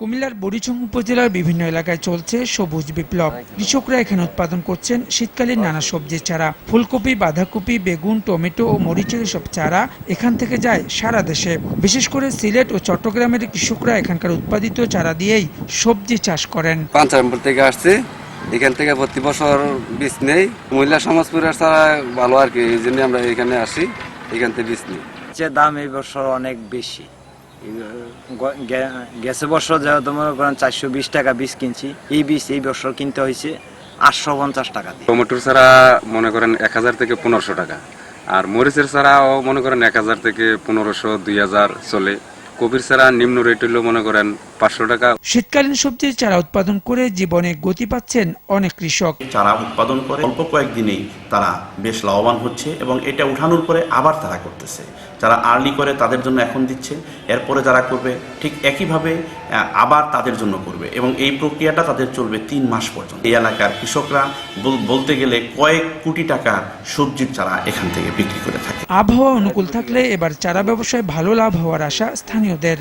কুমিল্লার বুড়িচং উপজেলার বিভিন্ন এলাকায় চলছে সবুজ বিপ্লব। কৃষকরা এখানে উৎপাদন করছেন শীতকালীন নানা সবজির চারা। ফুলকপি, বাঁধাকপি, বেগুন, টমেটো ও মরিচের সব চারা এখান থেকে যায় সারা দেশে। বিশেষ করে সিলেট ও চট্টগ্রামের কৃষকরা এখানকার উৎপাদিত চারা দিয়েই সবজি চাষ করেন। পাঞ্চানপুর থেকে আসছে, এখান থেকে প্রতি বছর বীজ নেই। মহিলা সমাজপুরের চারা ভালো আর কি, এই জন্য আমরা এখানে আসি, এখান থেকে বীজ নেই। দাম এই বছর অনেক বেশি। গেছে বছর যেহেতু মনে করেন 420 টাকা বীজ কিনছি, এই বীজ এই বছর কিনতে হয়েছে 850 টাকা দিয়ে। টমেটোর চারা মনে করেন 1000 থেকে 1500 টাকা, আর মরিচের চারাও মনে করেন 1000 থেকে 1500 2000 চলে। কপির চারা নিম্ন রেট হইলেও মনে করেন 500 টাকা। শীতকালীন সবজির চারা উৎপাদন করে জীবনে গতি পাচ্ছেন অনেক কৃষক। চারা উৎপাদন করে অল্প কয়েকদিনেই তারা বেশ লাভবান হচ্ছে এবং এটা উঠানোর পরে আবার তারা করতেছে। যারা আর্লি করে তাদের জন্য এখন দিচ্ছে, এরপরে যারা করবে ঠিক একইভাবে আবার তাদের জন্য করবে এবং এই প্রক্রিয়াটা তাদের চলবে 3 মাস পর্যন্ত। এই এলাকার কৃষকরা বলতে গেলে কয়েক কোটি টাকার সবজির চারা এখান থেকে বিক্রি করে থাকে। আবহাওয়া অনুকূল থাকলে এবার চারা ব্যবসায় ভালো লাভ হওয়ার আশা স্থানীয়দের।